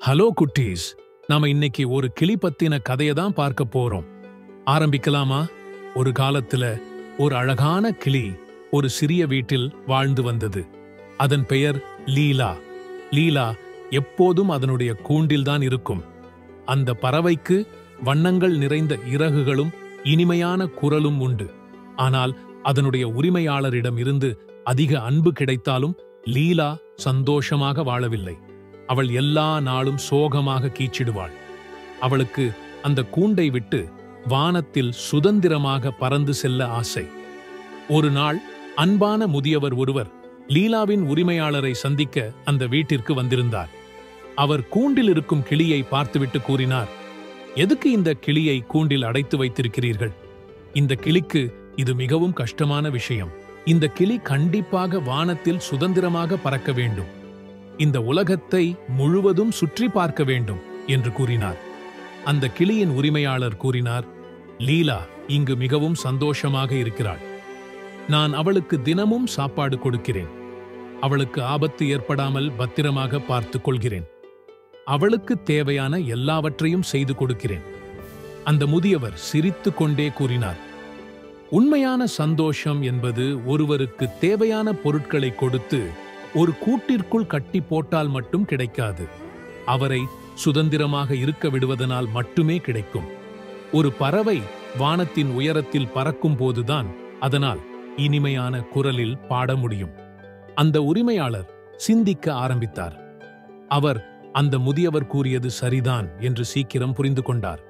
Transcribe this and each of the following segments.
Hello குட்டீஸ், நாம இன்னைக்கு ஒரு கிளி பத்தின கதையை தான் பார்க்க போறோம். ஆரம்பிக்கலாமா? ஒரு காலத்துல ஒரு அழகான கிளி ஒரு சிறிய வீட்டில் வாழ்ந்து வந்தது. அதன் பெயர் லீலா. லீலா எப்போதும் அதனுடைய கூண்டில்தான் இருக்கும். அந்த பறவைக்கு வண்ணங்கள் நிறைந்த இறகுகளும் இனிமையான குரலும் உண்டு. ஆனால் அதனுடைய உரிமையாளரிடம் இருந்து அதிக அன்பு கிடைத்தாலும் லீலா சந்தோஷமாக வாழவில்லை. அவள் எல்லா நாளும் சோகமாக கீச்சிடுவாள். அவளுக்கு அந்த கூண்டை விட்டு வானத்தில் சுதந்திரமாக பறந்து செல்ல ஆசை. ஒரு நாள் அன்பான முதியவர் ஒருவர் லீலாவின் உரிமையாளரை சந்திக்க அந்த வீட்டிற்கு வந்திருந்தார். அவர் கூண்டில் இருக்கும் கிளியை பார்த்துவிட்டு கூறினார், எதுக்கு இந்த கிளியை கூண்டில் அடைத்து வைத்திருக்கிறீர்கள்? இந்த கிளிக்கு இது மிகவும் கஷ்டமான விஷயம். இந்த கிளி கண்டிப்பாக வானத்தில் சுதந்திரமாக பறக்க வேண்டும். இந்த உலகத்தை முழுவதும் சுற்றி பார்க்க வேண்டும் என்று கூறினார். அந்த கிளியின் உரிமையாளர் கூறினார், லீலா இங்கு மிகவும் சந்தோஷமாக இருக்கிறாள். நான் அவளுக்கு தினமும் சாப்பாடு கொடுக்கிறேன். அவளுக்கு ஆபத்து ஏற்படாமல் பத்திரமாக பார்த்துக் கொள்கிறேன். அவளுக்கு தேவையான எல்லாவற்றையும் செய்து கொடுக்கிறேன். அந்த முதியவர் சிரித்துக் கொண்டே கூறினார், உண்மையான சந்தோஷம் என்பது ஒருவருக்கு தேவையான பொருட்களை கொடுத்து ஒரு கூட்டிற்குள் கட்டி போட்டால் மட்டும் கிடைக்காது. அவரை சுதந்திரமாக இருக்க விடுவதனால் மட்டுமே கிடைக்கும். ஒரு பறவை வானத்தின் உயரத்தில் பறக்கும் போதுதான் அதனால் இனிமையான குரலில் பாட முடியும். அந்த உரிமையாளர் சிந்திக்க ஆரம்பித்தார். அவர் அந்த முதியவர் கூறியது சரிதான் என்று சீக்கிரம் புரிந்து கொண்டார்.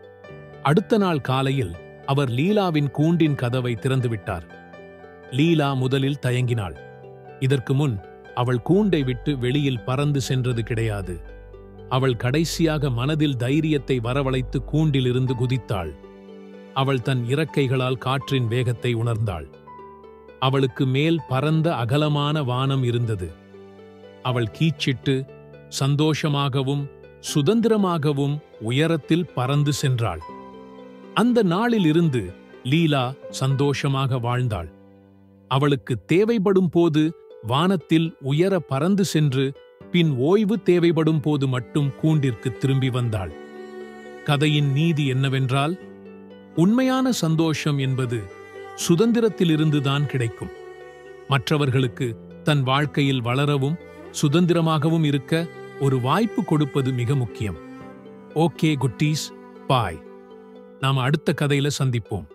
அடுத்த நாள் காலையில் அவர் லீலாவின் கூண்டின் கதவை திறந்துவிட்டார். லீலா முதலில் தயங்கினாள். இதற்கு முன் அவள் கூண்டை விட்டு வெளியில் பறந்து சென்றது கிடையாது. அவள் கடைசியாக மனதில் தைரியத்தை வரவழைத்து கூண்டிலிருந்து குதித்தாள். அவள் தன் இறக்கைகளால் காற்றின் வேகத்தை உணர்ந்தாள். அவளுக்கு மேல் பரந்த அகலமான வானம் இருந்தது. அவள் கீச்சிட்டு சந்தோஷமாகவும் சுதந்திரமாகவும் உயரத்தில் பறந்து சென்றாள். அந்த நாளிலிருந்து லீலா சந்தோஷமாக வாழ்ந்தாள். அவளுக்கு தேவைப்படும் போது வானத்தில் உயர பறந்து சென்று பின் ஓய்வு தேவைப்படும் போது மட்டும் கூண்டிற்கு திரும்பி வந்தாள். கதையின் நீதி என்னவென்றால், உண்மையான சந்தோஷம் என்பது சுதந்திரத்திலிருந்துதான் கிடைக்கும். மற்றவர்களுக்கு தன் வாழ்க்கையில் வளரவும் சுதந்திரமாகவும் இருக்க ஒரு வாய்ப்பு கொடுப்பது மிக முக்கியம். ஓகே குட்டீஸ், பாய். நாம அடுத்த கதையில சந்திப்போம்.